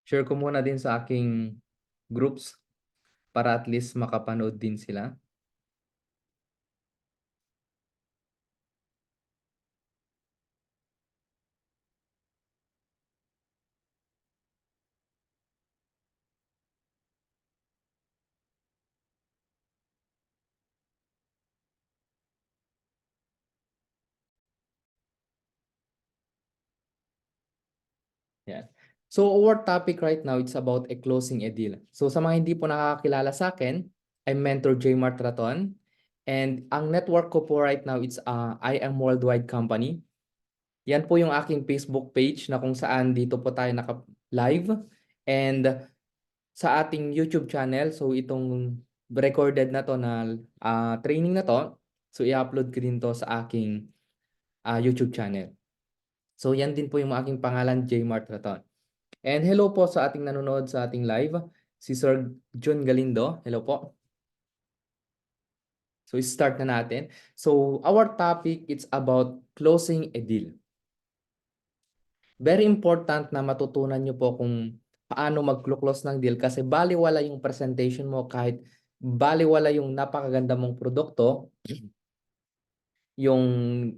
share ko muna din sa aking groups para at least makapanood din sila. Yeah. So our topic right now, it's about a closing a deal. So sa mga hindi po nakakakilala sa akin, I'm Mentor J. Martraton. And ang network ko po right now, it's I Am Worldwide Company. Yan po yung aking Facebook page na kung saan dito po tayo naka-live. And sa ating YouTube channel, so itong recorded na to na training na to, so i-upload ko din to sa aking YouTube channel. So yan din po yung aking pangalan, J. Martraton. And hello po sa ating nanonood sa ating live, si Sir John Galindo. Hello po. So start na natin. So our topic, it's about closing a deal. Very important na matutunan nyo po kung paano mag-close ng deal kasi baliwala yung presentation mo kahit baliwala yung napakaganda mong produkto, yung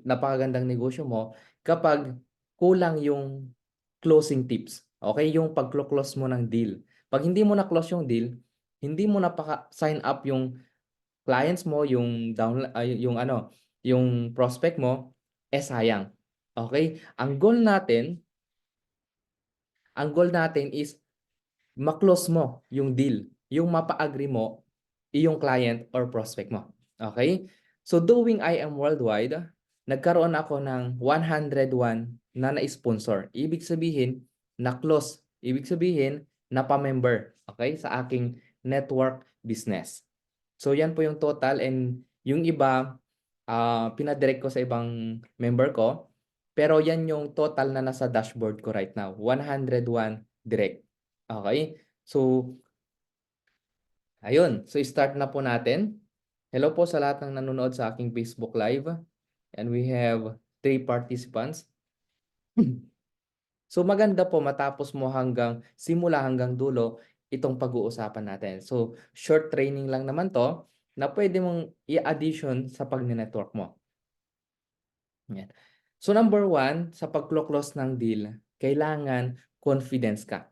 napakagandang negosyo mo kapag kulang yung closing tips. Okay? Yung pag-close mo ng deal. Pag hindi mo na-close yung deal, hindi mo sign up yung clients mo, yung yung prospect mo, sayang. Okay? Ang goal natin is ma-close mo yung deal, yung mapa-agree mo iyong client or prospect mo. Okay? So doing I Am Worldwide, nagkaroon ako ng 101 na na-sponsor. Ibig sabihin, na-close. Ibig sabihin, napa-member. Okay? Sa aking network business. So yan po yung total and yung iba, pinadirect ko sa ibang member ko. Pero yan yung total na nasa dashboard ko right now. 101 direct. Okay? So, ayun. So, start na po natin. Hello po sa lahat ng nanonood sa aking Facebook Live. And we have 3 participants. So, maganda po matapos mo simula hanggang dulo itong pag-uusapan natin. So, short training lang naman to na pwede mong i-addition sa pag-network mo. Yan. So, number 1, sa pag-close ng deal, kailangan confidence ka.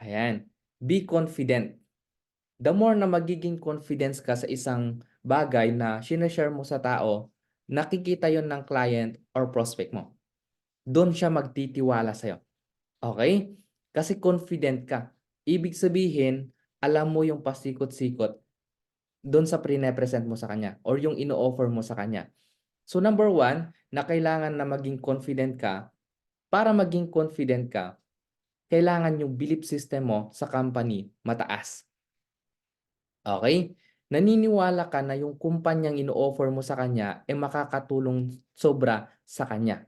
Ayan. Be confident. The more na magiging confidence ka sa isang bagay na sinashare mo sa tao, nakikita yon ng client or prospect mo. Doon siya magtitiwala sa'yo. Okay? Kasi confident ka. Ibig sabihin, alam mo yung pasikot-sikot doon sa pre-present mo sa kanya or yung ino-offer mo sa kanya. So number 1, na kailangan na maging confident ka, para maging confident ka, kailangan yung belief system mo sa company mataas. Okay? Naniniwala ka na yung kumpanyang ino-offer mo sa kanya ay makakatulong sobra sa kanya.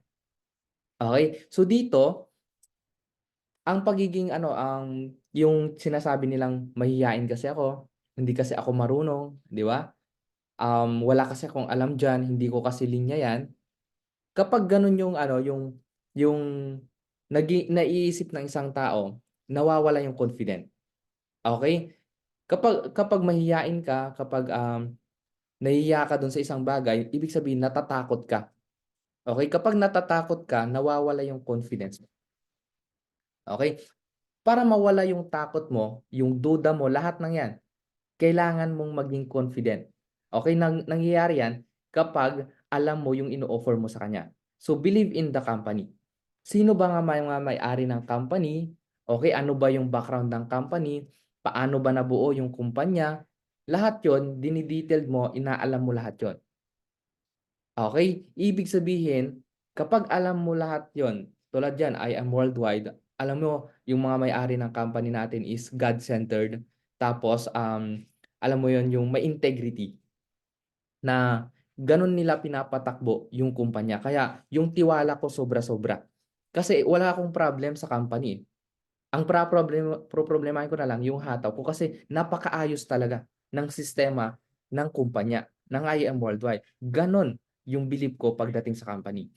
Okay? So dito, ang pagiging yung sinasabi nilang mahiyain kasi ako, hindi kasi ako marunong, di ba? Wala kasi akong alam diyan, hindi ko kasi linya 'yan. Kapag gano'n yung naiisip ng isang tao, nawawala yung confident. Okay? Kapag mahiyain ka, kapag nahihiya ka dun sa isang bagay, ibig sabihin natatakot ka. Okay? Kapag natatakot ka, nawawala yung confidence mo. Okay? Para mawala yung takot mo, yung duda mo, lahat ng 'yan, kailangan mong maging confident. Okay? Nangyayari 'yan kapag alam mo yung ino-offer mo sa kanya. So, believe in the company. Sino ba nga mga may-ari ng company? Okay, ano ba yung background ng company? Paano ba nabuo yung kumpanya? Lahat 'yon, dinidetailed mo, inaalam mo lahat 'yon. Okay? Ibig sabihin, kapag alam mo lahat 'yon, tulad diyan, I Am Worldwide, alam mo yung mga may-ari ng company natin is God-centered. Tapos, alam mo 'yon, yung may integrity na gano'n nila pinapatakbo yung kumpanya. Kaya yung tiwala ko sobra-sobra. Kasi wala akong problem sa company. Ang poproblemahin ko na lang yung hataw ko kasi napakaayos talaga ng sistema ng kumpanya, ng IM Worldwide. Gano'n yung belief ko pagdating sa company.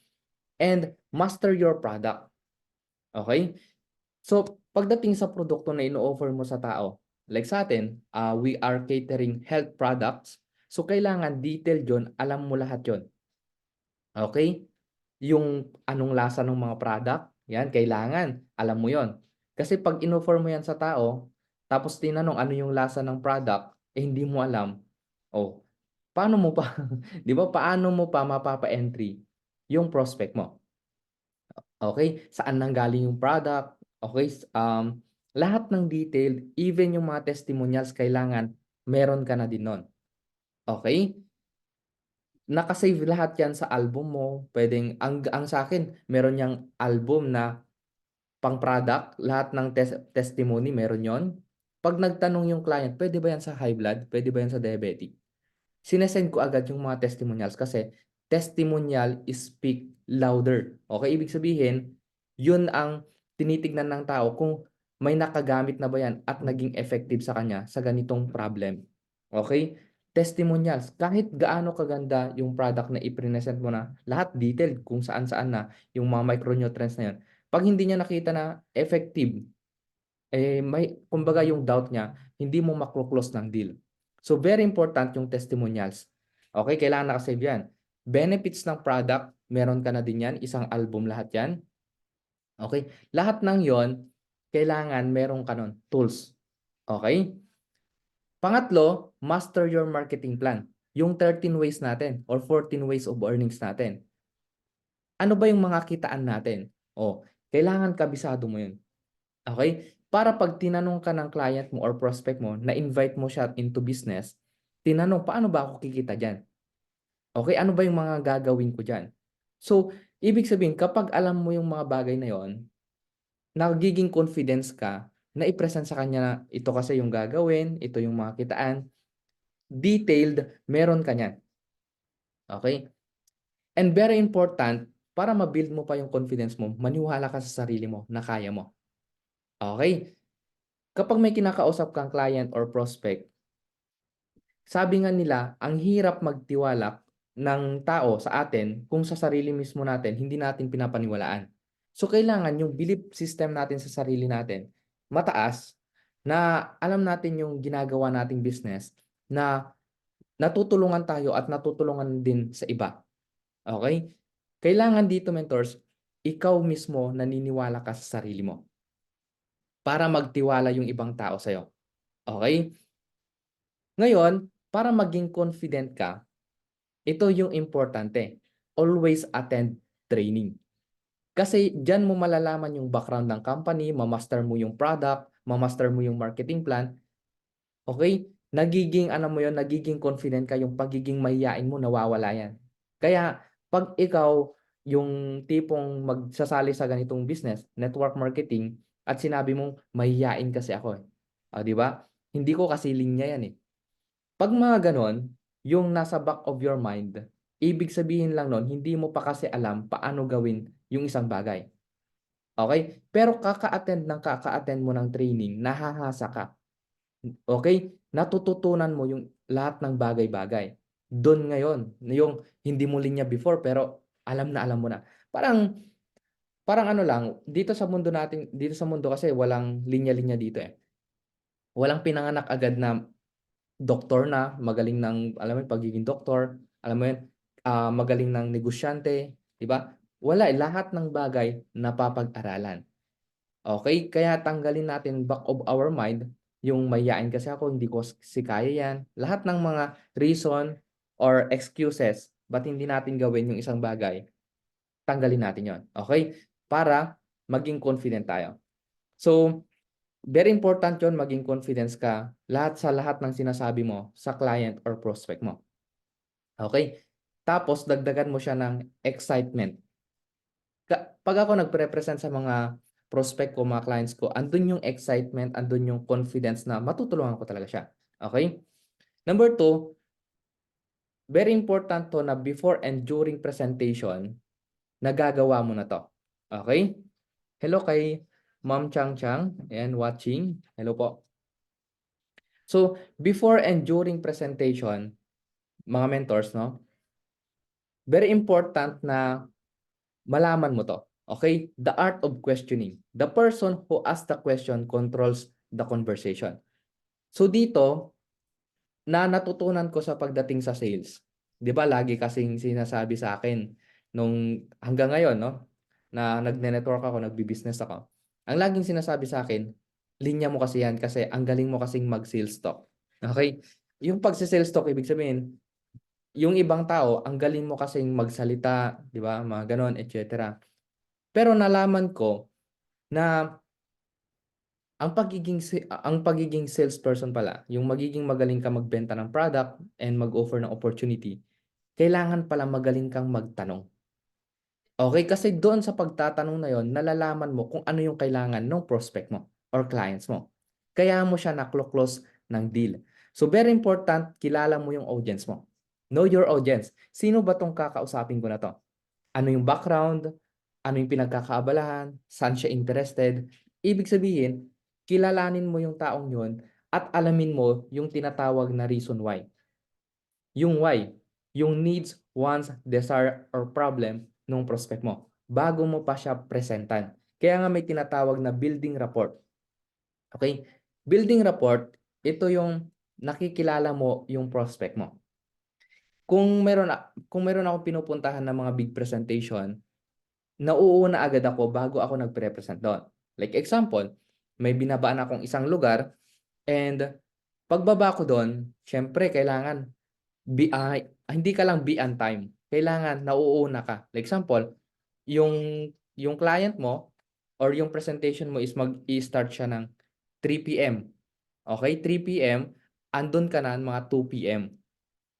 And master your product. Okay? So, Pagdating sa produkto na ino-offer mo sa tao, like sa atin, we are catering health products. So kailangan detailed 'yon, alam mo lahat 'yon. Okay? Yung anong lasa ng mga product, 'yan kailangan alam mo 'yon. Kasi 'pag in-offer mo 'yan sa tao, tapos tinanong ano yung lasa ng product, eh, hindi mo alam, oh, paano mo pa 'di ba, paano mo pa mapapa-entry yung prospect mo? Okay, saan nanggaling yung product, okay, lahat ng detail, even yung mga testimonials kailangan meron ka na din nun, okay. Naka-save lahat 'yan sa album mo, puwedeng ang sa'kin meron niyang album na pang-product, lahat ng testimony meron 'yon. 'Pag nagtanong yung client, "Puwede ba 'yan sa high blood, puwede ba 'yan sa diabetic?" Sine-send ko agad yung mga testimonials kasi testimonial speak louder. Okay, ibig sabihin, yun ang tinitignan ng tao kung may nakagamit na ba yan at naging effective sa kanya sa ganitong problem. Okay. Testimonials, kahit gaano kaganda yung product na i-present mo na, lahat detailed kung saan-saan na yung mga micronutrients na yun. 'Pag hindi niya nakita na effective, eh, may kumbaga yung doubt niya, hindi mo maklo-close ng deal. So, very important yung testimonials. Okay, kailangan naka-save 'yan. Benefits ng product, meron ka na din 'yan, isang album lahat 'yan. Okay, lahat ng 'yon kailangan meron ka nun, tools. Okay. Pangatlo, master your marketing plan. Yung 13 ways natin or 14 ways of earnings natin. Ano ba yung mga kitaan natin? Oh, kailangan kabisado mo 'yun. Okay, para 'pag tinanong ka ng client mo or prospect mo, na-invite mo siya into business, tinanong, "Paano ba ako kikita diyan? Okay, ano ba yung mga gagawin ko diyan?" So, ibig sabihin kapag alam mo yung mga bagay na yon, nagiging confidence ka na i-present sa kanya na, "Ito kasi yung gagawin, ito yung mga kitaan." Detailed, meron ka niyan, okey? And very important, para ma-build mo pa yung confidence mo, maniwala ka sa sarili mo na kaya mo, okey? Kapag may kinakausap kang client or prospect, sabi nga nila, ang hirap magtiwala ng tao sa atin kung sa sarili mismo natin hindi natin pinapaniwalaan. So, kailangan yung belief system natin sa sarili natin mataas, na alam natin yung ginagawa nating business, na natutulungan tayo at natutulungan din sa iba, okey? Kailangan dito mentors, ikaw mismo naniniwala ka sa sarili mo para magtiwala yung ibang tao sa'yo, okey? Ngayon, para maging confident ka, ito yung importante, always attend training. Kasi diyan mo malalaman yung background ng company, ma-master mo yung product, ma-master mo yung marketing plan, okey? Nagiging ano mo yun, nagiging confident ka, yung pagiging mahiyain mo nawawala yan. Kaya 'pag ikaw yung tipong magsasali sa ganitong business, network marketing, at sinabi mong, "Mahiyain kasi ako, eh." Oh, 'di ba? Hindi ko kasi linya yan, eh. 'Pag mga gano'n, yung nasa back of your mind, ibig sabihin lang nun hindi mo pa kasi alam paano gawin yung isang bagay, okey? Pero kaka-attend ng kaka-attend mo ng training, nahahasa ka, okey? Natututunan mo yung lahat ng bagay-bagay. Dun ngayon, yung hindi mo linya before pero alam na alam mo na. Parang parang ano lang, dito sa mundo kasi walang linya-linya dito, eh. Walang pinanganak agad na doktor na, magaling ng alam mo yun, pagiging doktor, alam mo yun, magaling ng negosyante, 'di ba? Wala, eh, lahat ng bagay napapag-aralan, okey? Kaya tanggalin natin back of our mind yung mahiyain kasi ako, hindi ko kaya 'yan, lahat ng mga reason or excuses ba't hindi natin gawin yung isang bagay, tanggalin natin yon, okey? Para maging confident tayo. So, very important yon, maging confidence ka sa lahat ng sinasabi mo sa client or prospect mo, okey? Tapos dagdagan mo siya ng excitement. 'Pag ako nagpe-represent sa mga prospect ko, mga clients ko, andun yung excitement, andun yung confidence na matutulungan ko talaga siya, okey? Number two, very important 'to na before and during presentation, nagagawa mo na 'to, okey? Hello kay Ma'am Chang Chang, ayan watching, hello po. So, before and during presentation, mga mentors 'no, very important na malaman mo 'to. Okay? The art of questioning. The person who asks the question controls the conversation. So dito, na natutunan ko sa pagdating sa sales. 'Di ba lagi kasing sinasabi sa akin nung hanggang ngayon 'no, na nagne-network ako, nagbi-business ako. Ang laging sinasabi sa akin, "Linya mo kasi 'yan kasi ang galing mo kasing mag-sales talk." Okey? Yung pagse-sales talk ibig sabihin, yung ibang tao ang galing mo kasing magsalita, 'di ba, mga gano'n, et cetera. Pero nalaman ko na ang pagiging salesperson pala, yung magiging magaling ka magbenta ng product and mag-offer ng opportunity, kailangan pala magaling kang magtanong. Okay, kasi doon sa pagtatanong na yon nalalaman mo kung ano yung kailangan ng prospect mo or clients mo. Kaya mo siya naklo-close ng deal. So very important, kilala mo yung audience mo. Know your audience. Sino ba 'tong kakausapin ko na 'to? Ano yung background? Ano yung pinagkakaabalahan? Saan siya interested? Ibig sabihin, kilalanin mo yung taong yun at alamin mo yung tinatawag na reason why. Yung why, yung needs, wants, desire, or problem nung prospect mo bago mo pa siya presentan. Kaya nga may tinatawag na building rapport. Okay? Building rapport, ito yung nakikilala mo yung prospect mo. Kung meron akong pinupuntahan ng mga big presentation, nauuna agad ako bago ako nagpe-represent do'n. Like example, may binabaan akong isang lugar and pagbaba ko do'n, siyempre kailangan hindi ka lang be on time, kailangan nauuna ka. Like example, yung yung client mo or yung presentation mo is mag-i-start siya ng 3 PM, okey? 3 PM, andun ka na mga 2 PM.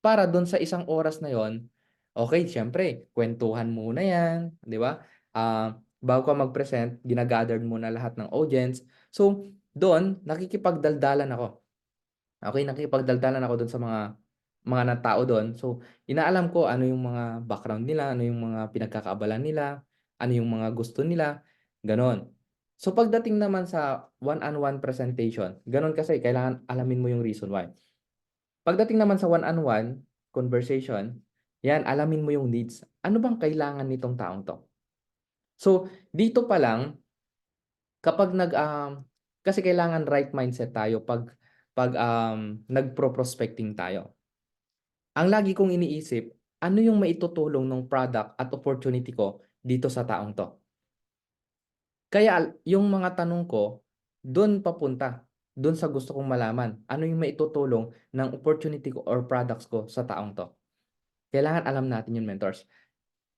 Para dun sa isang oras na yon, okay, siyempre kuwentuhan muna 'yan, 'di ba? Bago ka mag-present, gina-gathered muna lahat ng audience. So, dun nakikipagdaldalan ako. Okay, nakikipagdaldalan ako dun sa mga tao dun. So, inaalam ko ano yung mga background nila, ano yung mga pinagkakaabalahan nila, ano yung mga gusto nila, gano'n. So, pagdating naman sa one-on-one presentation, gano'n kasi kailangan alamin mo yung reason why. Pagdating naman sa one-on-one conversation, 'yan alamin mo yung needs. Ano bang kailangan nitong taong 'to? So, dito pa lang kapag kasi kailangan right mindset tayo 'pag nagpro-prospecting tayo. Ang lagi kong iniisip, ano yung maitutulong ng product at opportunity ko dito sa taong 'to? Kaya yung mga tanong ko, dun papunta, dun sa gusto kong malaman. Ano yung maitutulong ng opportunity ko or products ko sa taong 'to? Kailangan alam natin yun, mentors.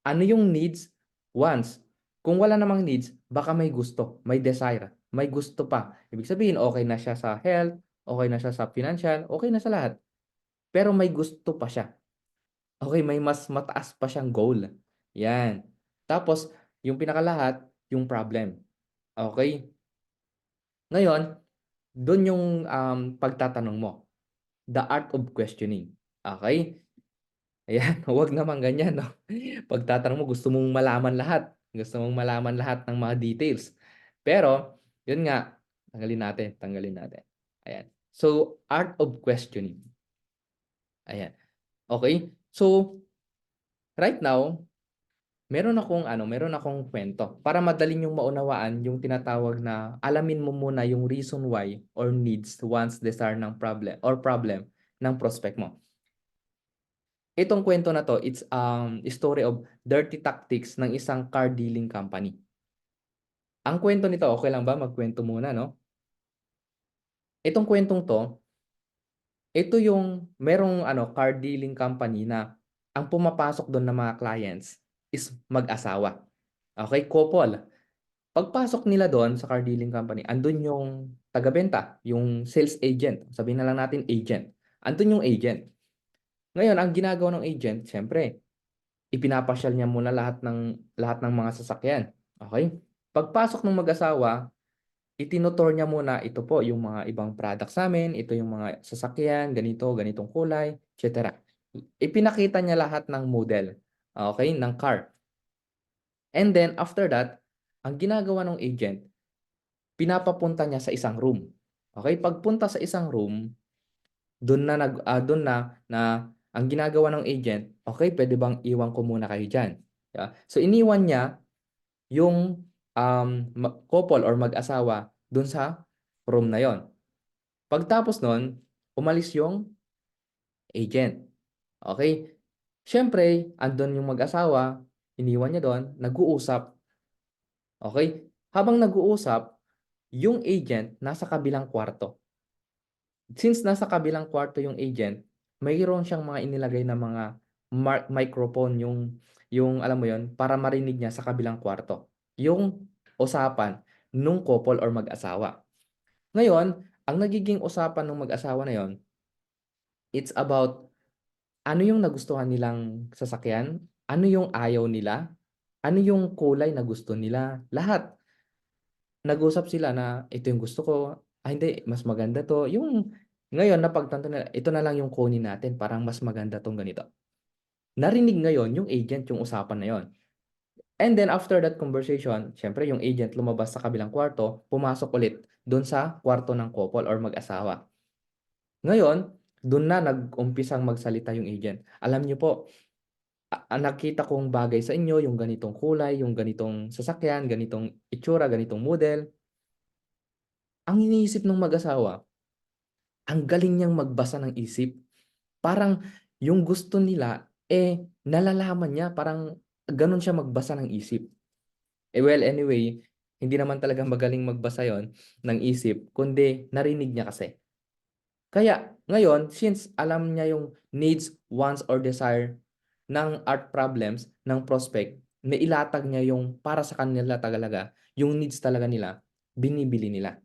Ano yung needs, wants. Kung wala namang needs, baka may gusto, may desire, may gusto pa. Ibig sabihin, okay na siya sa health, okay na siya sa financial, okay na sa lahat. Pero may gusto pa siya. Okay, may mas mataas pa siyang goal. Yan. Tapos, yung pinakalahat, yung problem. Okay? Ngayon, dun yung pagtatanong mo. The art of questioning. Okay? Ayan, huwag naman ganyan 'no. Pagtatanong mo gusto mong malaman lahat, gusto mong malaman lahat ng mga details. Pero, yun nga, tanggalin natin. Ayan. So, art of questioning, ayan. Okey, so right now, meron akong kuwento para madali niyong maunawaan yung tinatawag na alamin mo muna yung reason why or needs, wants, desire ng problem ng prospect mo. Itong kwento na 'to, it's, story of dirty tactics ng isang car dealing company. Ang kwento nito, okey lang ba magkuwento muna 'no? Itong kuwentong 'to, ito yung merong car dealing company na ang pumapasok dun na mga clients is mag-asawa, okey, couple. Pagpasok nila dun sa car dealing company, andun yung tagabenta, yung sales agent, sabihin na lang natin agent, andun yung agent. Ngayon ang ginagawa ng agent siyempre ipinapasyal niya muna lahat ng mga sasakyan, okey? Pagpasok ng mag-asawa, itino-tour niya muna, "Ito po yung mga ibang products namin, ito yung mga sasakyan, ganito, ganitong kulay," et cetera. Ipinakita niya lahat ng model, okey, ng car. And then after that, ang ginagawa ng agent, pinapapunta niya sa isang room, okey? Pagpunta sa isang room, dun na ang ginagawa ng agent, "Okey, puwede bang iwan ko muna kayo diyan?" 'Di ba? So iniwan niya yung couple or mag-asawa dun sa room na yon. Pagtapos nun, umalis yung agent. Okay? Siyempre, andun yung mag-asawa, iniwan niya doon, nag-uusap. Okay? Habang nag-uusap, yung agent nasa kabilang kwarto. Since nasa kabilang kwarto yung agent, mayroon siyang mga inilagay na mga microphone yung alam mo yon para marinig niya sa kabilang kwarto yung usapan nung couple or mag-asawa. Ngayon, ang nagiging usapan ng mag-asawa na yon, it's about ano yung nagustuhan nilang sasakyan, ano yung ayaw nila, ano yung kulay na gusto nila, lahat. Nag-usap sila na ito yung gusto ko, hindi, mas maganda to. Yung ngayon napagtanto nila, ito na lang yung kunin natin, parang mas maganda tong ganito. Narinig ngayon yung agent yung usapan na yon. And then after that conversation, syempre yung agent lumabas sa kabilang kwarto, pumasok ulit doon sa kwarto ng couple or mag-asawa. Ngayon, doon na nag-umpisang magsalita yung agent. Alam niyo po, nakita kong bagay sa inyo, yung ganitong kulay, yung ganitong sasakyan, ganitong itsura, ganitong model. Ang iniisip ng mag-asawa, ang galing niyang magbasa ng isip. Parang yung gusto nila, nalalaman niya, parang ganun siya magbasa ng isip. Well, anyway, hindi naman talaga magaling magbasa yon ng isip, kundi narinig niya kasi. Kaya ngayon, since alam niya yung needs, wants, or desire ng art problems ng prospect, nailatag niya yung para sa kanila talaga, yung needs talaga nila, binibili nila.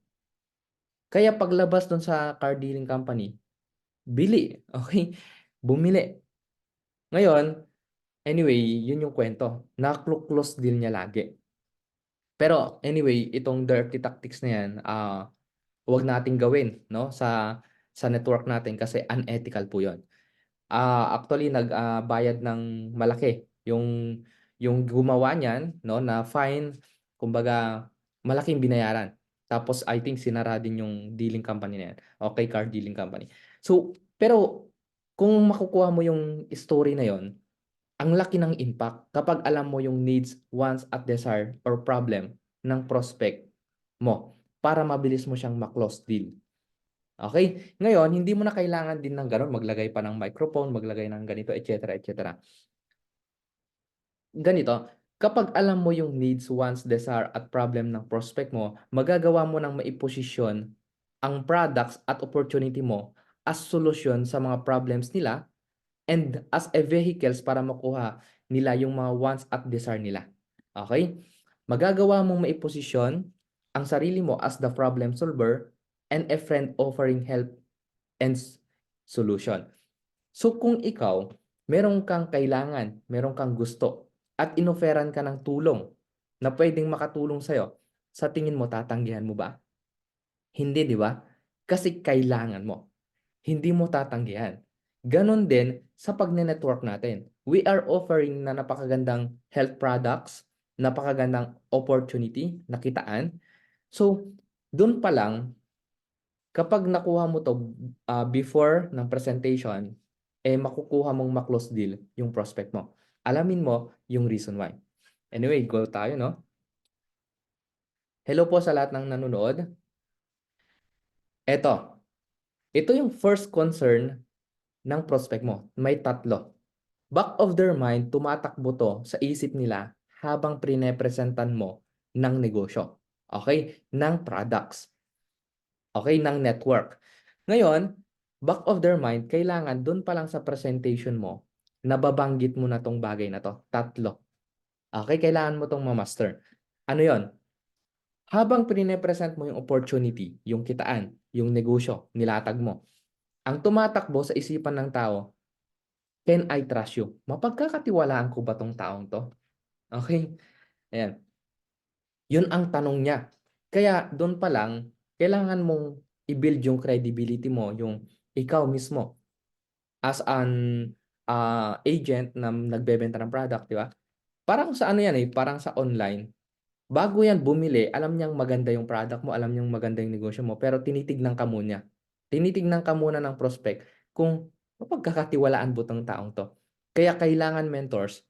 Kaya paglabas doon sa car dealing company, bili, okay? Bumili. Ngayon, anyway, yun yung kwento. Na-close deal niya lagi. Pero anyway, itong dirty tactics na yan, huwag nating gawin, no, sa network natin kasi unethical po 'yon. Actually bayad ng malaki yung gumawa niyan, no, na fine, kumbaga malaking binayaran. Tapos I think sinara din yung dealing company na yan. Okay, car dealing company. So, pero kung makukuha mo yung story na yon, ang laki ng impact kapag alam mo yung needs, wants at desire or problem ng prospect mo para mabilis mo siyang ma-close deal. Okay? Ngayon, hindi mo na kailangan din ng gano'n, maglagay pa ng microphone, maglagay ng ganito, etc., etc. Ganito, kapag alam mo yung needs, wants, desire at problem ng prospect mo, magagawa mo ng maiposisyon ang products at opportunity mo as solusyon sa mga problems nila and as a vehicles para makuha nila yung mga wants at desire nila. Okay? Magagawa mong maiposisyon ang sarili mo as the problem solver and a friend offering help and solution. So kung ikaw, meron kang kailangan, meron kang gusto, at inoferan ka ng tulong na pwedeng makatulong sa'yo, sa tingin mo tatanggihan mo ba? Hindi, di ba? Kasi kailangan mo. Hindi mo tatanggihan. Ganon din sa pagne-network natin. We are offering na napakagandang health products, napakagandang opportunity, nakitaan. So, doon pa lang, kapag nakuha mo to before ng presentation, makukuha mong ma-close deal yung prospect mo. Alamin mo yung reason why. Anyway, go tayo, no? Hello po sa lahat ng nanonood. Ito yung first concern ng prospect mo. May tatlo. Back of their mind, tumatakbo to sa isip nila habang prinepresentan mo ng negosyo. Okay? Ng products. Okay? Ng network. Ngayon, back of their mind, kailangan dun pa lang sa presentation mo, nababanggit mo na tong bagay na to. Tatlo. Okay? Kailangan mo tong ma-master. Ano yon? Habang present mo yung opportunity, yung kitaan, yung negosyo, nilatag mo, ang tumatakbo sa isipan ng tao, can I trust you? Mapagkakatiwalaan ko ba tong taong to? Okay? Ayan. Yun ang tanong niya. Kaya doon pa lang, kailangan mong i-build yung credibility mo, yung ikaw mismo as an agent na nagbebenta ng product, di ba? Parang sa ano yan parang sa online. Bago yan bumili, alam niyang maganda yung product mo, alam niyang maganda yung negosyo mo, pero tinitignan ka muna. Tinitignan ka muna ng prospect kung mapagkakatiwalaan ba tong taong to. Kaya kailangan mentors,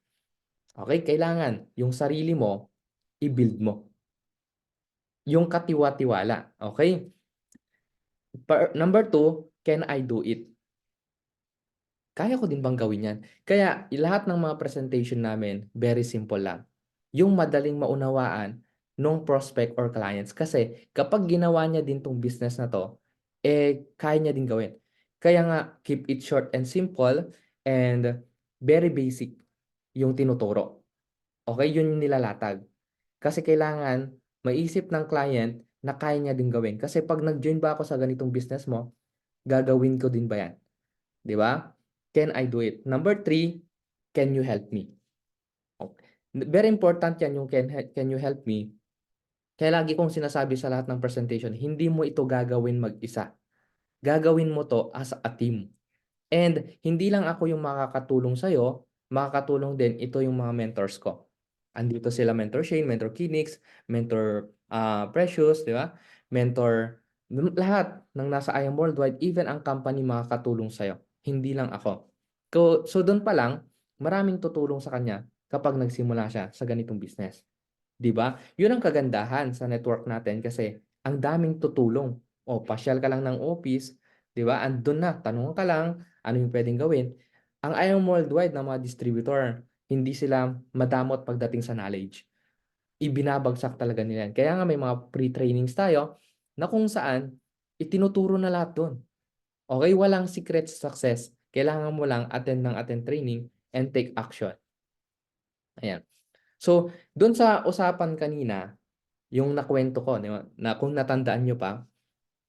okay? Kailangan yung sarili mo i-build mo. Yung katiwa-tiwala, okay? Number 2, can I do it? Kaya ko din bang gawin yan? Kaya lahat ng mga presentation namin, very simple lang. Yung madaling maunawaan nung prospect or clients. Kasi kapag ginawa niya din tong business na to, kaya niya din gawin. Kaya nga, keep it short and simple and very basic yung tinuturo. Okay, yun yung nilalatag. Kasi kailangan maisip ng client na kaya niya din gawin. Kasi pag nag-join ba ako sa ganitong business mo, gagawin ko din ba yan? Di ba? Can I do it? Number 3, can you help me? Okay. Very important yan yung can you help me. Kaya lagi kong sinasabi sa lahat ng presentation, hindi mo ito gagawin mag-isa. Gagawin mo to as a team. And hindi lang ako yung makakatulong sa'yo, makakatulong din ito yung mga mentors ko. Andito sila Mentor Shane, Mentor Kinix, Mentor Precious, di ba? Mentor, lahat ng nasa I Am Worldwide, even ang company makakatulong sa'yo. Hindi lang ako. So doon pa lang, maraming tutulong sa kanya kapag nagsimula siya sa ganitong business. 'Di ba? 'Yun ang kagandahan sa network natin kasi ang daming tutulong. O pasyal ka lang ng office, 'di ba? Andun na, tanong ka lang, ano yung pwedeng gawin. Ang IOM Worldwide na mga distributor, hindi sila madamot pagdating sa knowledge. Ibinabagsak talaga nila yan. Kaya nga may mga pre-trainings tayo na kung saan itinuturo na lahat doon. Okay, walang secret success. Kailangan mo lang attend training and take action. Ayan. So, doon sa usapan kanina, yung nakwento ko, di ba, na kung natandaan nyo pa,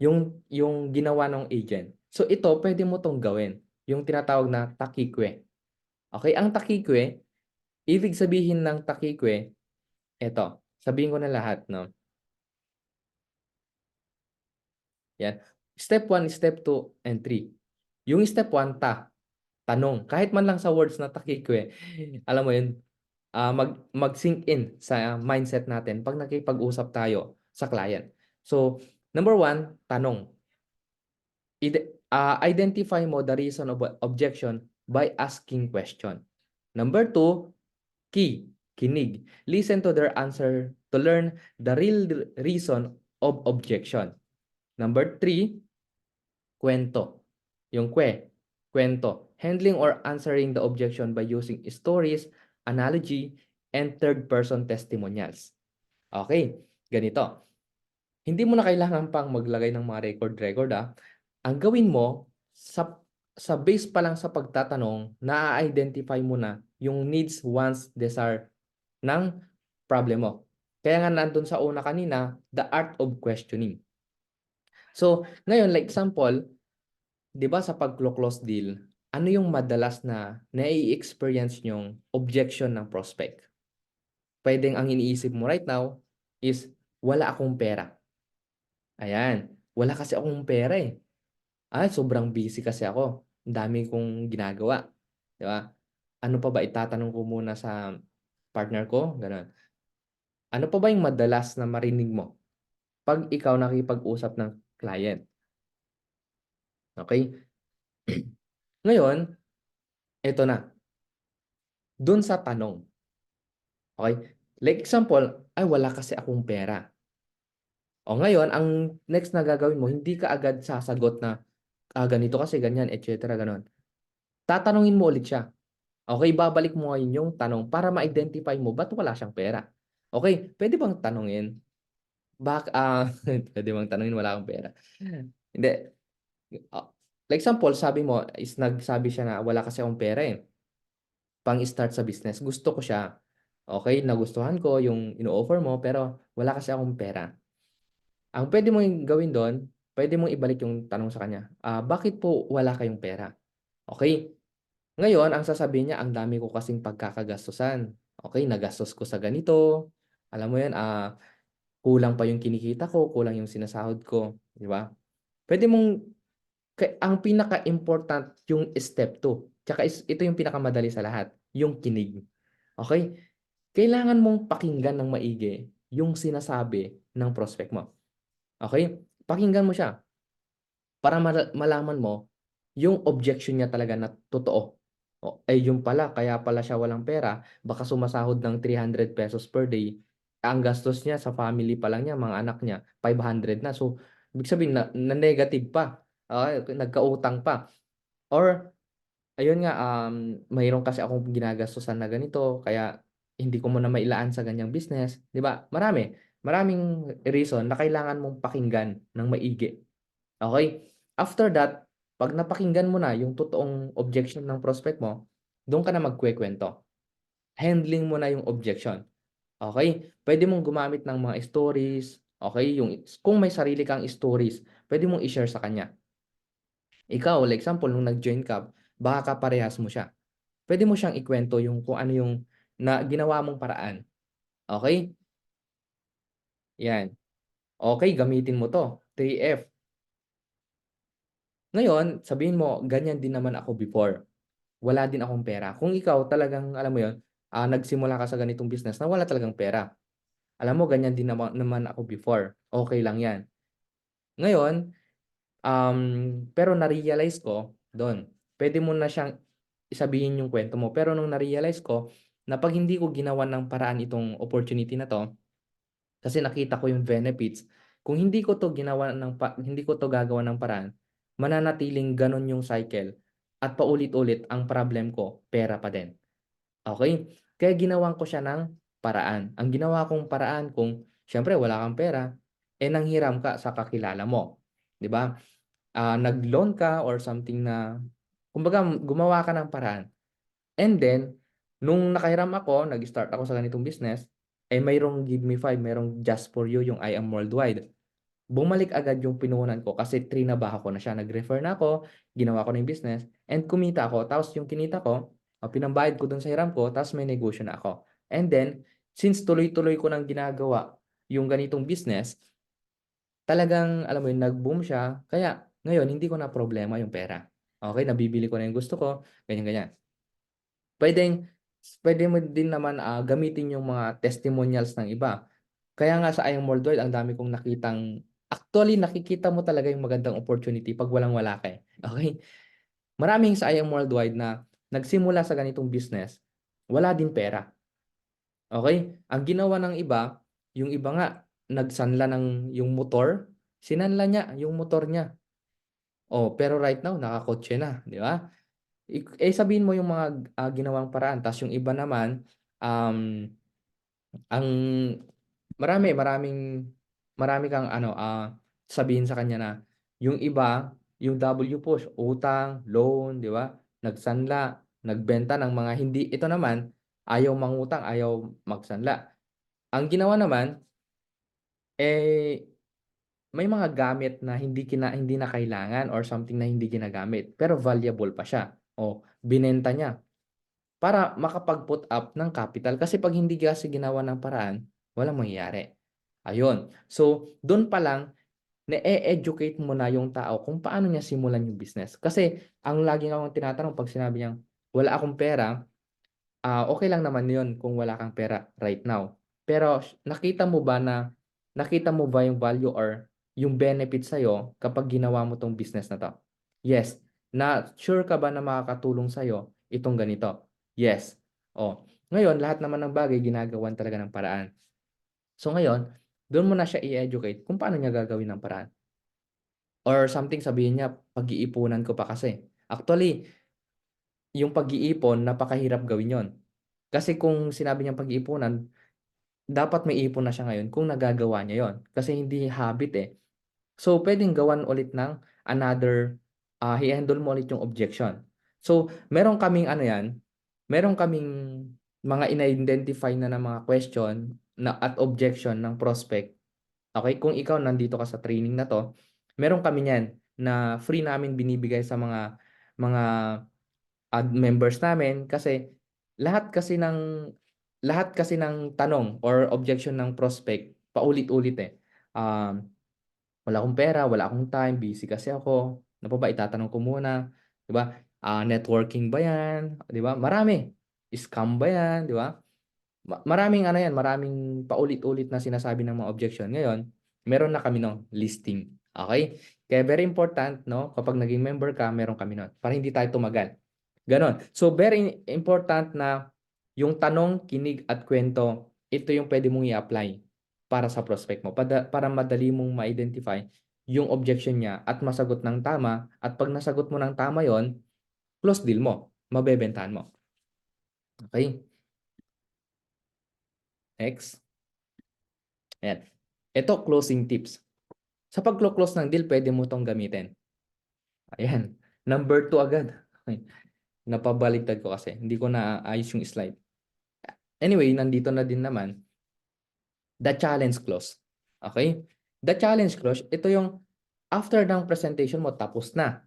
yung ginawa ng agent. So, ito, pwede mo tong gawin. Yung tinatawag na takikwe. Okay, ang takikwe, ibig sabihin ng takikwe, ito, sabihin ko na lahat, no? Yan. Step 1, step 2, and 3. Yung step 1, tanong. Kahit man lang sa words na takikwe, alam mo yun, mag-sink in sa mindset natin pag nakipag-usap tayo sa client. So, number 1, tanong. Identify mo the reason of objection by asking question. Number 2, kinig. Listen to their answer to learn the real reason of objection. Number 3, kwento. Yung kwento. Handling or answering the objection by using stories, analogy, and third-person testimonials. Okay, ganito. Hindi mo na kailangan pang maglagay ng mga record Ang gawin mo, sa base pa lang sa pagtatanong, na-identify mo na yung needs, wants, desire ng problem mo. Kaya nga nandun sa una kanina, the art of questioning. So, ngayon, like example, di ba sa pag-close deal, ano yung madalas na nai-experience nyong objection ng prospect? Pwedeng ang iniisip mo right now is, wala akong pera. Ayan, wala kasi akong pera eh. Sobrang busy kasi ako. Ang dami kong ginagawa. Di ba? Ano pa ba itatanong ko muna sa partner ko? Ganun. Ano pa ba yung madalas na marinig mo pag ikaw nakipag-usap ng client? Okay? Ngayon, ito na. Dun sa tanong. Okay? Like example, wala kasi akong pera. O ngayon, ang next na gagawin mo, hindi ka agad sasagot na, ganito kasi ganyan, etc. Ganon. Tatanungin mo ulit siya. Okay, babalik mo ngayon yung tanong para ma-identify mo ba't wala siyang pera. Okay, pwede bang tanungin? Pwede bang tanungin wala akong pera? Hindi. Ah, like example, sabi mo, nagsabi siya na wala kasi akong pera eh. Pang-start sa business. Gusto ko siya. Okay, nagustuhan ko yung ino-offer mo pero wala kasi akong pera. Ang pwede mong gawin doon, pwede mong ibalik yung tanong sa kanya. Bakit po wala kayong pera? Okay, ngayon, ang sasabihin niya, ang dami ko kasing pagkakagastusan. Okay, nagastos ko sa ganito. Alam mo yan, kulang pa yung kinikita ko, kulang yung sinasahod ko. Di ba? Pwede mong, ang pinaka-important yung step 2. Tsaka ito yung pinakamadali sa lahat, yung kinig. Okay? Kailangan mong pakinggan ng maigi yung sinasabi ng prospect mo. Okay? Pakinggan mo siya para malaman mo yung objection niya talaga na totoo. Yung pala, kaya pala siya walang pera, baka sumasahod ng 300 pesos per day, ang gastos niya sa family pa lang niya, mga anak niya, 500 na. So, ibig sabihin na negative pa. Nagkautang pa. Or, ayun nga, mayroon kasi akong ginagastusan na ganito, kaya hindi ko muna mailaan sa ganyang business. Di ba? Maraming reason na kailangan mong pakinggan ng maigi. Okay? After that, pag napakinggan mo na yung totoong objection ng prospect mo, doon ka na magkukwento. Handling mo na yung objection. Okay? Pwede mong gumamit ng mga stories, okay? Kung may sarili kang stories, pwede mong i-share sa kanya. Ikaw, like example, nung nag-join ka, baka kaparehas mo siya. Pwede mo siyang ikwento yung kung ano yung na ginawa mong paraan. Okay? Yan. Okay, gamitin mo to. 3F. Ngayon, sabihin mo, ganyan din naman ako before. Wala din akong pera. Kung ikaw talagang, alam mo yon, nagsimula ka sa ganitong business na wala talagang pera. Alam mo, ganyan din naman ako before. Okay lang yan. Ngayon, pero na-realize ko doon, pwede mo na siyang isabihin yung kwento mo. Pero nung na-realize ko na pag hindi ko ginawan ng paraan itong opportunity na to, kasi nakita ko yung benefits, kung hindi ko to hindi ko to gagawa ng paraan, mananatiling ganun yung cycle at paulit-ulit ang problem ko, pera pa din. Okay? Kaya ginawan ko siya ng paraan. Ang ginawa kong paraan kung siyempre wala kang pera, nanghiram ka sa kakilala mo. 'Di ba? Nag-loan ka or something na kumbaga gumawa ka ng paraan. And then, nung nakahiram ako, nag-start ako sa ganitong business, mayroong Give Me Five, mayroong Just For You, yung I Am Worldwide. Bumalik agad yung pinuhunan ko kasi trinabaho ko na siya. Nag-refer na ako, ginawa ko na yung business, and kumita ako. Tapos yung kinita ko, pinambayad ko dun sa hiram ko, tapos may negosyo na ako. And then, since tuloy-tuloy ko nang ginagawa yung ganitong business, talagang, alam mo yun, nag-boom siya. Kaya, ngayon, hindi ko na problema yung pera. Okay, nabibili ko na yung gusto ko, ganyan-ganyan. Puwedeng puwede mo din naman, gamitin yung mga testimonials ng iba. Kaya nga sa I Am Worldwide ang dami kong nakitang actually nakikita mo talaga yung magandang opportunity 'pag walang-wala ka, okey? Maraming sa I Am Worldwide na nagsimula sa ganitong business, wala din pera, okey? Ang ginawa ng iba, yung iba nga nagsanla ng yung motor, sinanla niya yung motor niya. Oh, pero right now nakakotse na, 'di ba? Sabihin mo yung mga, ginawang paraan ta's yung iba naman, um, ang marami kang ano, sabihin sa kanya na yung iba, yung W push, utang, loan, 'di ba? Nagsanla, nagbenta ng mga hindi ito naman, ayaw mangutang, ayaw magsanla. Ang ginawa naman, eh, may mga gamit na hindi na kailangan or something na hindi ginagamit, pero valuable pa siya. Oh, binenta niya. Para makapag-put up ng capital kasi 'pag hindi kasi ginawa ng paraan, walang mangyayari. Ayun. So, dun pa lang na-e-educate mo na yung tao kung paano niya simulan yung business. Kasi ang lagi akong tinatanong 'pag sinabi niyang, "Wala akong pera," okey lang naman yun kung wala kang pera right now. Pero nakita mo ba yung value or yung benefit sa'yo kapag ginawa mo 'tong business na 'to? Yes. Na sure ka ba na makakatulong sa'yo itong ganito? Yes. Oh, ngayon lahat naman ng bagay ginagawan talaga ng paraan. So ngayon, dun mo na siya i-educate kung paano niya gagawin ng paraan. Or something sabihin niya, "Pag-iipunan ko pa kasi." Actually, yung pag-iipon napakahirap gawin yon. Kasi kung sinabi niyang pag-iipunan, dapat may ipon na siya ngayon kung nagagawa niya yon. Kasi hindi habit, eh. So, puwedeng gawan ulit ng another, i-handle mo ulit yung objection. So, meron kaming mga in-identify na mga question na at objection ng prospect. Okey, kung ikaw nandito ka sa training na 'to, meron kami niyan na free namin binibigay sa mga members namin kasi lahat kasi ng lahat kasi ng tanong or objection ng prospect paulit-ulit, eh. Um, "Wala akong pera, wala akong time, busy kasi ako. Ano pa ba, itatanong ko muna." 'Di ba? Networking ba 'yan, 'di ba? Marami. Scam ba 'yan, 'di ba? Maraming ano 'yan, maraming paulit-ulit na sinasabi ng mga objection. Ngayon, meron na kami nun, listing, okey? Kaya very important 'no, kapag naging member ka, meron kami nun para hindi tayo tumagal, gano'n. So, very important na yung tanong, kinig at kuwento ito yung pwede mong i-apply para sa prospect mo para madali mong ma-identify yung objection niya at masagot ng tama at 'pag nasagot mo ng tama yon, close deal mo, mabebentahan mo. Okey, next. Ayan. Ito closing tips. Sa pagko-close ng deal pwede mo 'tong gamitin. Ayan, number 2 agad. Okey, napabaligtad ko kasi hindi ko naayos yung slide. Anyway, nandito na din naman, the challenge clause. Okey? The challenge clause, ito yung after ng presentation mo tapos na.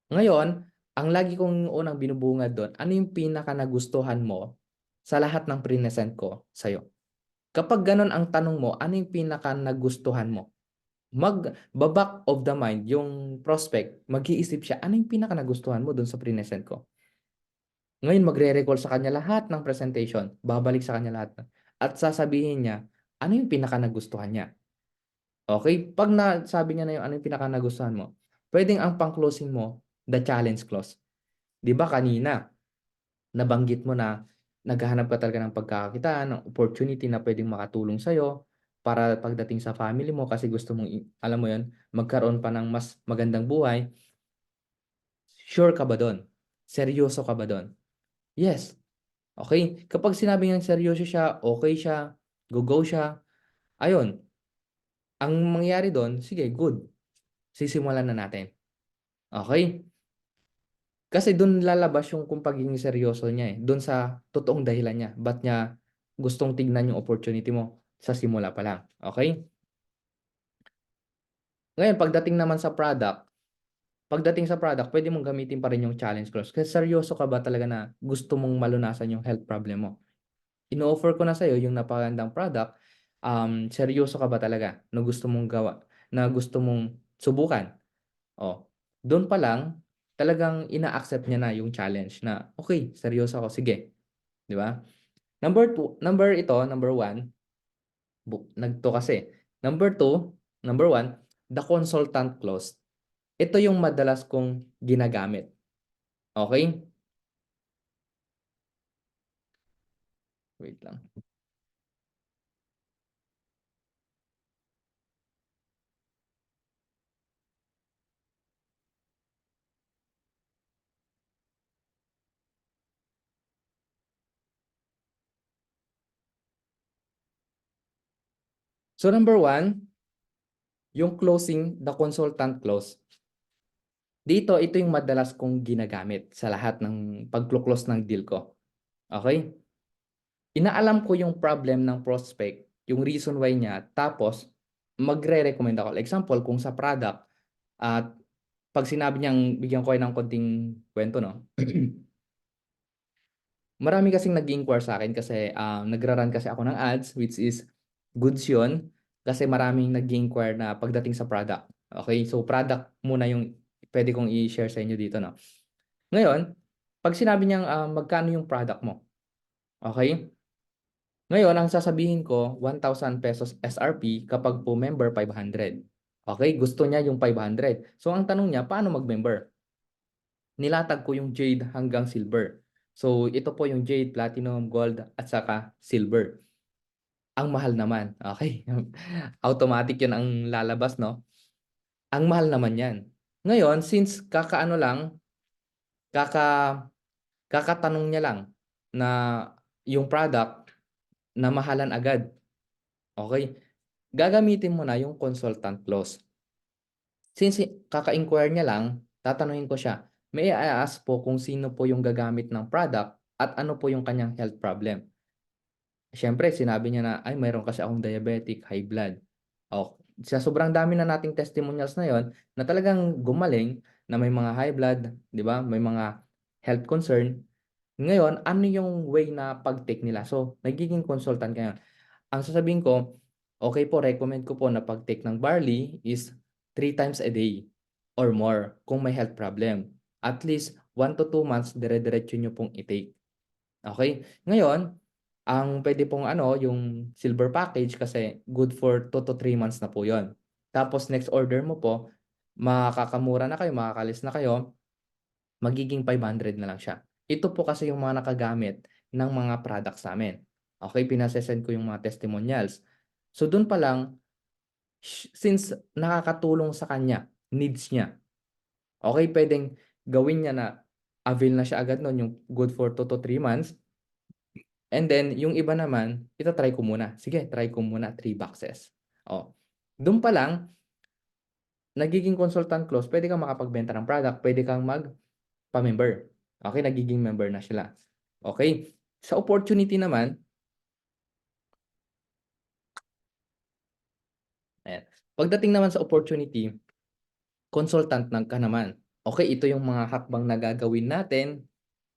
Ngayon, ang lagi kong unang binubungad dun, ano yung pinaka-nagustuhan mo sa lahat ng prinesent ko sa'yo? Kapag gano'n ang tanong mo, ano yung pinaka-nagustuhan mo? Magba-back of the mind yung prospect, mag-iisip siya, ano yung pinaka-nagustuhan mo dun sa prinesent ko? Ngayon magre-recall sa kanya lahat ng presentation, babalik sa kanya lahat at sasabihin niya, ano yung pinaka-nagustuhan niya? Okey, 'pag nasabi niya na yung ano yung pinaka-nagustuhan mo, puwedeng ang pang-closing mo, the challenge clause. 'Di ba kanina nabanggit mo na naghahanap ka talaga ng pagkakakitaan, ng opportunity na puwedeng makatulong sa'yo para pagdating sa family mo kasi gusto mong alam mo 'yun, magkaroon pa ng mas magandang buhay. Sure ka ba dun? Seryoso ka ba dun? Yes, okey. Kapag sinabi niyang seryoso siya, okey siya, go-go siya, ayun, ang mangyayari dun, sige good, sisimulan na natin, okey? Kasi dun lalabas yung kung pagiging seryoso niya, eh, dun sa totoong dahilan niya, ba't niya gustong tignan yung opportunity mo sa simula pa lang, okey? Ngayon pagdating sa product puwede mong gamitin pa rin yung challenge clause kasi seryoso ka ba talaga na gusto mong malunasan yung health problem mo? Ino-offer ko na sa'yo yung napakagandang product, seryoso ka ba talaga na gusto mong subukan? Oh, dun pa lang talagang ina-accept niya na yung challenge na, "Okey, seryoso ako, sige." 'Di ba? Number one, kasi. Number two, number one, the consultant clause. Ito yung madalas kong ginagamit, okey? Wait lang. So, number one, yung closing, the consultant clause. Dito, ito yung madalas kong ginagamit sa lahat ng pagko-close ng deal ko, okey? Inaalam ko yung problem ng prospect, yung reason why niya, tapos magre-recommend ako. Like example, kung sa product at 'pag sinabi niyang bigyan ko kayo ng konting kuwento 'no. Marami kasing nag-i-inquire sa'kin kasi, nagra-run kasi ako ng ads which is goods yun, kasi maraming nag-i-inquire na pagdating sa product. Okey, so product muna yung puwede kong i-share sa inyo dito 'no. Ngayon, 'pag sinabi niyang, magkano yung product mo, okey? Ngayon ang sasabihin ko ₱1,000 SRP kapag po member 500. Okey, gusto niya yung 500. So ang tanong niya, paano mag-member? Nilatag ko yung jade hanggang silver. So ito po yung jade, platinum, gold at saka silver. Ang mahal naman, okey. Automatic yun ang lalabas 'no? Ang mahal naman niyan. Ngayon since kakaano lang, kaka kakatanong niya lang na yung product namahalan agad, okey? Gagamitin mo na yung consultant clause. Since kaka-inquire niya lang, tatanungin ko siya, "May I ask po kung sino po yung gagamit ng product at ano po yung kanyang health problem?" Siyempre sinabi niya na, "Ay meron kasi akong diabetic, high blood." Sa sobrang dami na nating testimonials na yun na talagang gumaling na may mga high blood, 'di ba, may mga health concern. Ngayon, ano yung way na pag-take nila? So, nagiging consultant ka. Ang sasabihin ko, "Okey po, recommend ko po na pag-take ng barley is 3 times a day or more kung may health problem. At least 1 to 2 months dire-diretso niyo pong i-take." Okey? Ngayon, ang puwede pong ano, yung silver package kasi good for 2 to 3 months na po yun. Tapos next order mo po, makakamura na kayo, makakaalis na kayo, magiging 500 na lang siya. Ito po kasi yung mga nakagamit ng mga products sa'min. Okay, pinase-send ko yung mga testimonials. So dun pa lang, since nakakatulong sa kanya, needs niya, okay, puwedeng gawin niya na avail na siya agad nun, yung good for 2 to 3 months. And then yung iba naman, ita-try ko muna. Sige, try ko muna 3 boxes. Oh, dun pa lang nagiging consultant close, puwede kang makapagbenta ng product, puwede kang magpa-member. Okay, nagiging member na sila. Okay, sa opportunity naman, ayan, pagdating naman sa opportunity, consultant ka naman. Okay, ito yung mga hakbang na gagawin natin,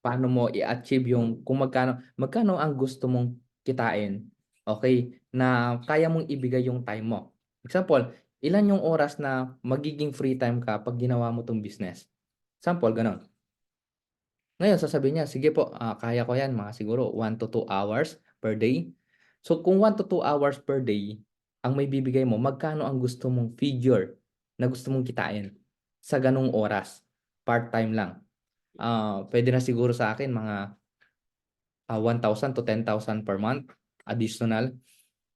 paano mo i-achieve yung kung magkano ang gusto mong kitain, okay, na kaya mong ibigay yung time mo. Example, ilan yung oras na magiging free time ka 'pag ginawa mo 'tong business? Example, gano'n. Ngayon sasabihin niya, "Sige po, kaya ko 'yan mga siguro 1 to 2 hours per day." So kung 1 to 2 hours per day ang maibibigay mo, magkano ang gusto mong figure na gusto mong kitain sa gano'ng oras? Part-time lang. Puwede na siguro sa akin mga 1,000 to 10,000 per month additional.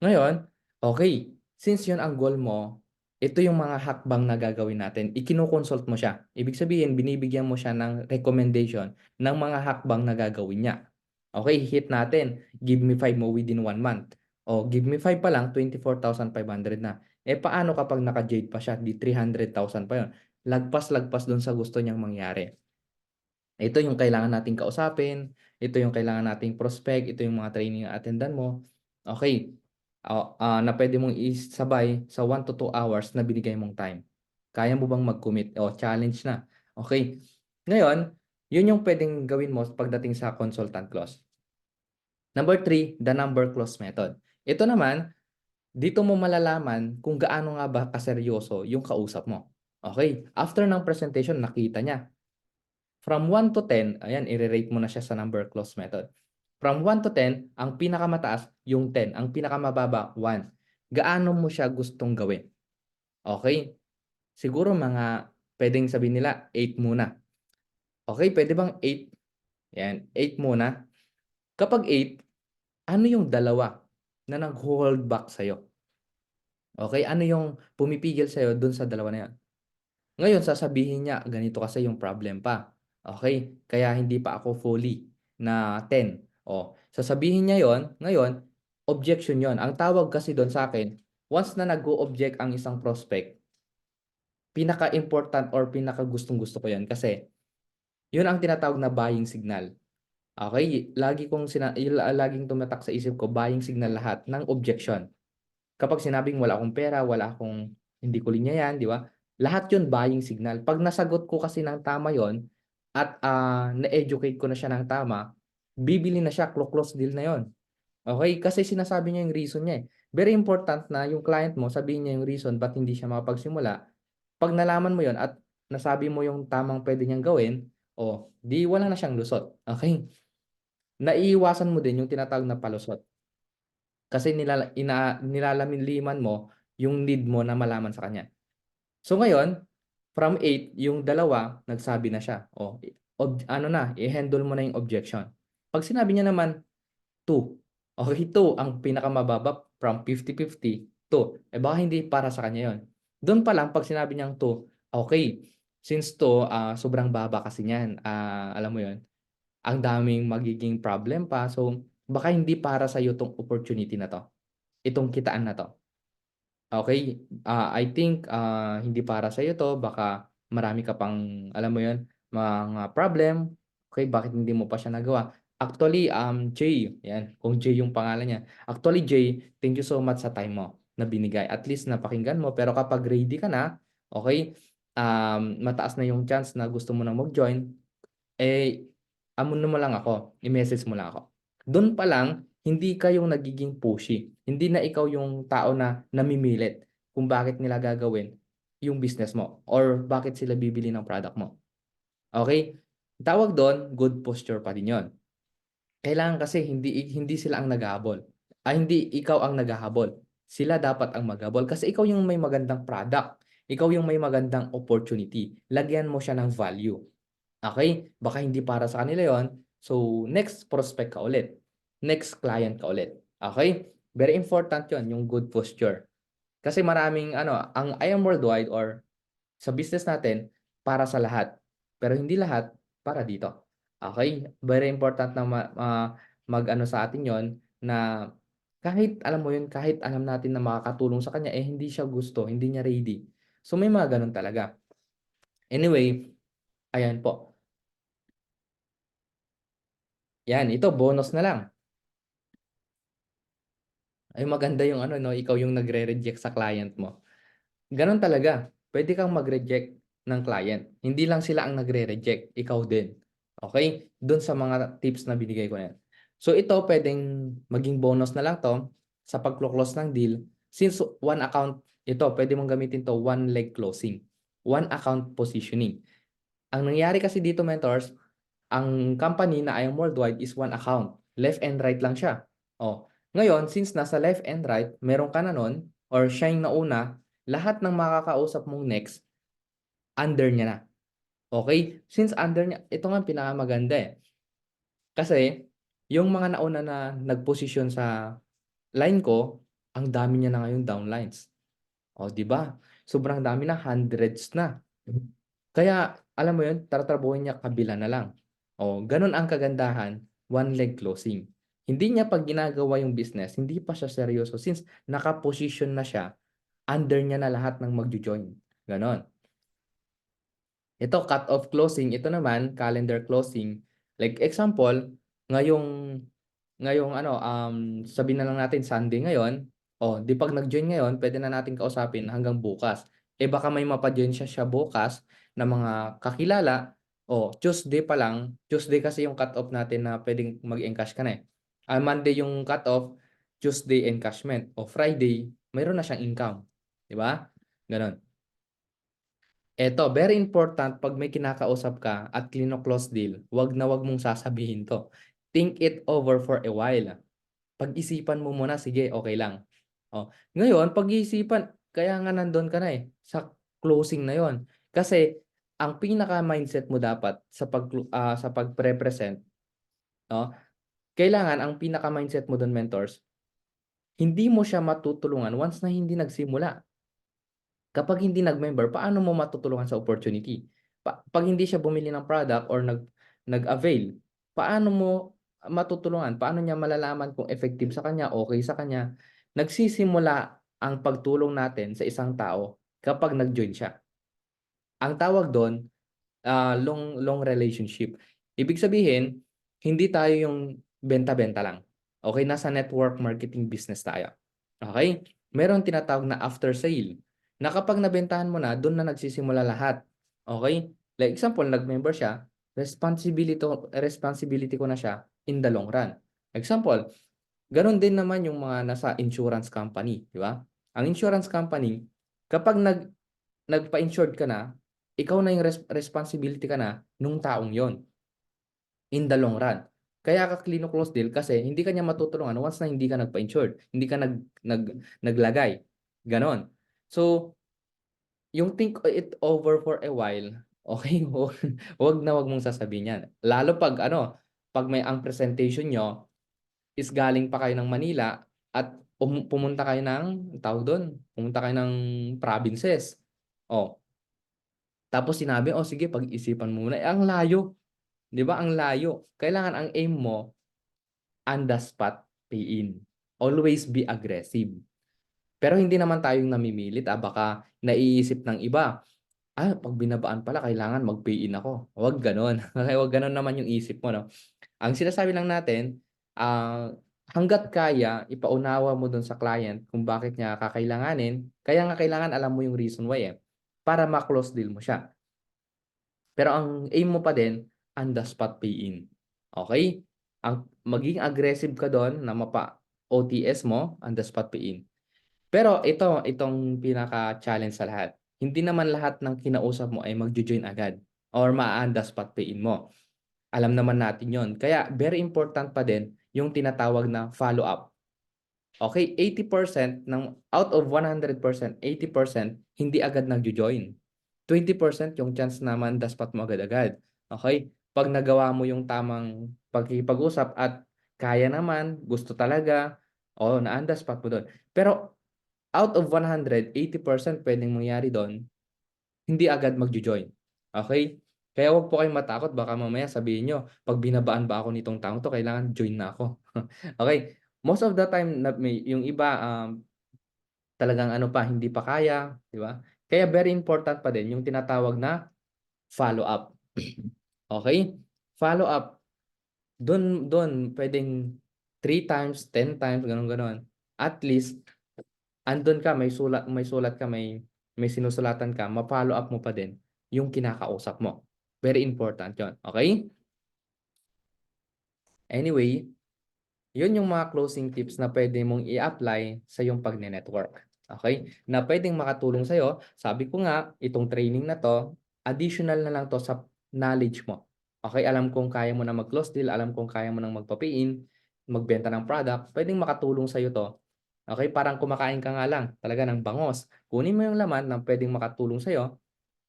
Ngayon, okay, since 'yun ang goal mo, ito yung mga hakbang na gagawin natin, ikino-consult mo siya. Ibig sabihin binibigyan mo siya ng recommendation ng mga hakbang na gagawin niya. Okay, hit natin, give me 5 mo within 1 month. O give me 5 pa lang 24,500 na. Eh, paano kapag naka-jade pa siya, 300,000 pa 'yun. Lagpas-lagpas dun sa gusto niyang mangyari. Ito yung kailangan nating kausapin, ito yung kailangan nating prospect, ito yung mga training na attendan mo. Okay, na puwede mong isabay sa 1 to 2 hours na binigay mong time. Kaya mo bang mag-commit? O challenge na. Okay, ngayon, yun yung puwedeng gawin mo pagdating sa consultant clause. Number 3, the number clause method. Ito naman, dito mo malalaman kung gaano nga ba kaseryoso yung kausap mo. Okay, after ng presentation nakita niya. From 1 to 10, ayan, ire-rate mo na siya sa number clause method. From 1 to 10, ang pinakamataas yung 10, ang pinakamababa 1. Gaano mo siya gustong gawin? Okay, siguro mga puwedeng sabihin nila 8 muna. Okay, puwede bang 8? 'Yan, 8 muna. Kapag 8, ano yung dalawa na nagho-hold back sa'yo? Okay, ano yung pumipigil sa'yo dun sa dalawa na 'yan? Ngayon sasabihin niya, ganito kasi yung problem pa, okey, kaya hindi pa ako fully na 10. Oh, sasabihin niya yon, ngayon objection yon. Ang tawag kasi dun sa'kin, once na nag-o-object ang isang prospect, pinaka-important or pinakagustong-gusto ko yon kasi yun ang tinatawag na buying signal. Okey, laging tumatak sa isip ko buying signal lahat ng objection. Kapag sinabing wala akong pera, wala akong hindi ko linya 'yan, 'di ba? Lahat 'yun buying signal. 'Pag nasagot ko kasi ng tama 'yon at, na-educate ko na siya ng tama, bibili na siya, close deal na 'yon. Okey, kasi sinasabi niya yung reason niya, eh. Very important na yung client mo sabihin niya yung reason ba't hindi siya makapagsimula. 'Pag nalaman mo 'yon at nasabi mo yung tamang puwede niyang gawin, oh, 'di wala na siyang lusot, okey? Naiiwasan mo din yung tinatawag na palusot. Kasi nilalaliman mo yung need mo na malaman sa kanya. So ngayon, from 8 yung dalawa nagsabi na siya, oh, ano na, i-handle mo na yung objection. 'Pag sinabi niya naman 2, okey 2 ang pinakamababa from 50-50, 2, eh, baka hindi para sa kanya yun. Dun pa lang 'pag sinabi niyang 2, okey, since 2, sobrang baba kasi niyan, alam mo yun, ang daming magiging problem pa, so baka hindi para sa'yo 'tong opportunity na 'to, itong kitaan na 'to. Okey, I think, hindi para sa'yo 'to, baka marami ka pang, alam mo 'yun, mga problem. Okey, bakit hindi mo pa siya nagawa? Actually, Jay, 'yan, kung Jay yung pangalan niya. Actually, Jay, thank you so much sa time mo na binigay. At least napakinggan mo, pero kapag ready ka na, okey, mataas na yung chance na gusto mo ng mag-join, eh, ano mo lang ako, i-message mo lang ako. Dun pa lang, hindi ka yung nagiging pushy. Hindi na ikaw yung tao na namimilit kung bakit nila gagawin yung business mo or bakit sila bibili ng product mo. Okay? Tawag dun, good posture pa din yun. Kailangan kasi hindi sila ang naghahabol. Hindi ikaw ang naghahabol. Sila dapat ang maghabol kasi ikaw yung may magandang product. Ikaw yung may magandang opportunity. Lagyan mo siya ng value. Okey, baka hindi para sa kanila 'yun, so next prospect ka ulit. next client ka ulit. Okay? Very important yon, yung good posture. Kasi maraming ang I am worldwide or sa business natin para sa lahat. Pero hindi lahat para dito. Okay? Very important na mag-ano sa atin yon na kahit alam mo yun, kahit alam natin na makakatulong sa kanya, hindi siya gusto, hindi niya ready. So may mga ganun talaga. Anyway, ayan po. Yan, ito bonus na lang. Ay maganda yung no, ikaw yung nagre-reject sa client mo. Gano'n talaga. Puwede kang mag-reject ng client. Hindi lang sila ang nagre-reject, ikaw din. Okay? Do'n sa mga tips na binigay ko na 'yan. So ito puwedeng maging bonus na lang 'to sa pagko-close ng deal. Since one account ito, puwede mong gamitin 'to, one leg closing, one account positioning. Ang nangyari kasi dito mentors, ang company na I am Worldwide is one account. Left and right lang siya. Oh, ngayon since nasa left and right, meron ka na nun or siya yung nauna, lahat ng makakausap mong next, under niya na. Okay? Since under niya, ito nga ang pinakamaganda eh. Kasi yung mga nauna na nagposisyon sa line ko, ang dami niya na ngayon downlines. O, 'di ba? Sobrang dami na, hundreds na. Kaya alam mo 'yun, tatrabahuhin niya kabila na lang. O, gano'n ang kagandahan, one leg closing. Hindi niya 'pag ginagawa yung business, hindi pa siya seryoso since naka-position na siya, under niya na lahat ng magjo-join, gano'n. Ito cut-off closing, ito naman calendar closing. Like example, ngayong ngayong sabihin na lang natin Sunday ngayon, 'di 'pag nag-join ngayon puwede na natin kausapin hanggang bukas. Baka may mapa-join siya bukas na mga kakilala, Tuesday pa lang, Tuesday kasi yung cut-off natin na puwedeng mag-encash ka na, eh. Monday yung cut-off, Tuesday encashment, Friday mayroon na siyang income, 'di ba? Gano'n. Eto, very important 'pag may kinakausap ka at klino-close deal, 'wag na 'wag mong sasabihin 'to. Think it over for a while. Pag-isipan mo muna, sige, okey lang. Ngayon pag-iisipan kaya nga nandun ka na, sa closing na yon. Kasi ang pinaka-mindset mo dapat sa pagpre-present 'no, kailangan ang pinaka-mindset mo dun mentors, hindi mo siya matutulungan once na hindi nagsimula. Kapag hindi nag-member, paano mo matutulungan sa opportunity? 'Pag hindi siya bumili ng product or nag-avail, paano mo matutulungan? Paano niya malalaman kung effective sa kanya, okey sa kanya? Nagsisimula ang pagtulong natin sa isang tao kapag nag-join siya. Ang tawag dun, long long relationship. Ibig sabihin, hindi tayo yung benta-benta lang. Okey, nasa network marketing business tayo. Okey? Merong tinatawag na after sale, na kapag nabentahan mo na, dun na nagsisimula lahat. Okey? Like example, nag-member siya, responsibility ko na siya in the long run. Example, gano'n din naman yung mga nasa insurance company, 'di ba? Ang insurance company, kapag nagpa-insured ka na, ikaw na yung responsibility ka na nung taong yon in the long run. Kaya ka klino-close deal kasi hindi ka niya matutulungan once na hindi ka nagpa-insured, hindi ka naglagay, gano'n. So, yung think it over for a while, okey, wag mong sasabihin 'yan. Lalo 'pag may ang presentation niyo is galing pa kayo ng Manila at pumunta kayo ng tawag dun, pumunta kayo ng provinces. Oh, tapos sinabi, sige pag-isipan muna, ang layo, 'di ba ang layo. Kailangan ang aim mo, on the spot pay in. Always be aggressive. Pero hindi naman tayo yung namimilit, baka naiisip ng iba, 'Pag binabaan pala kailangan mag-pay in ako." Huwag gano'n. Huwag gano'n naman yung isip mo 'no. Ang sinasabi lang natin, hangga't kaya ipaunawa mo dun sa client kung bakit niya kakailanganin, kaya nga kailangan alam mo yung reason why, para ma-close deal mo siya. Pero ang aim mo pa din, on the spot pay in, okey? Maging aggressive ka dun na OTS mo, on the spot pay in. Pero itong pinaka-challenge sa lahat, hindi naman lahat ng kinausap mo ay magjo-join agad or maa-on the spot pay in mo. Alam naman natin yon. Kaya very important pa din yung tinatawag na follow-up. Okay, 80% out of 100%, 80% hindi agad nagjo-join. 20% yung chance naman the spot mo agad-agad. Okay? 'Pag nagawa mo yung tamang pakikipag-usap at kaya naman, gusto talaga, oo, na-on the spot mo dun. Pero out of 180% puwedeng mangyari dun, hindi agad magjo-join, okey? Kaya wag po kayong matakot baka mamaya sabihin niyo, 'pag binabaan ba ako nitong taong 'to kailangan join na ako. Okey, most of the time na may yung iba, talagang ano pa, hindi pa kaya, 'di ba? Kaya very important pa din yung tinatawag na follow-up. Okey? Follow-up, dun puwedeng 3 times, 10 times, gano'n. At least andun ka, may sulat ka, may sinusulatan ka, ma-follow-up mo pa din yung kinakausap mo. Very important yun, okey? Anyway, yun yung mga closing tips na puwede mong i-apply sa iyong pagne-network, okey? Na puwedeng makatulong sa'yo. Sabi ko nga, itong training na 'to, additional na lang 'to sa knowledge mo, okey? Alam kong kaya mo na mag-close deal, alam kong kaya mo ng magpa-pay-in, magbenta ng product, puwedeng makatulong sa'yo 'to. Okey, parang kumakain ka nga lang talaga ng bangos. Kunin mo yung laman ng puwedeng makatulong sa'yo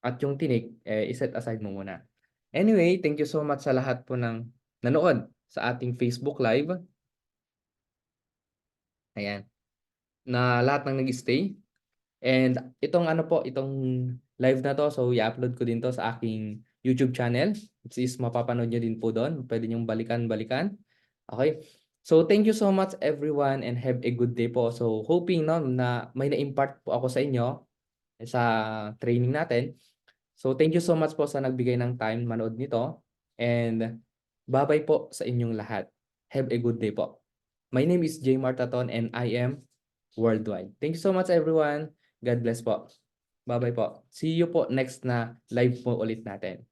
at yung tinik, i-set aside mo muna. Anyway, thank you so much sa lahat po ng nanood sa ating Facebook Live, ayan, na lahat ng nag-stay. And itong ano po, itong live na 'to, so i-upload ko din 'to sa aking YouTube channel, which is mapapanood niyo din po do'n. Puwede niyong balikan-balikan, okey? So, thank you so much everyone and have a good day po. So, hoping 'no na may na-impart po ako sa inyo sa training natin. So, thank you so much po sa nagbigay ng time manood nito and ba-bye po sa inyong lahat. Have a good day po. My name is J. Martaton and I am worldwide. Thank you so much everyone. God bless po. Ba-bye po. See you po next na live po ulit natin.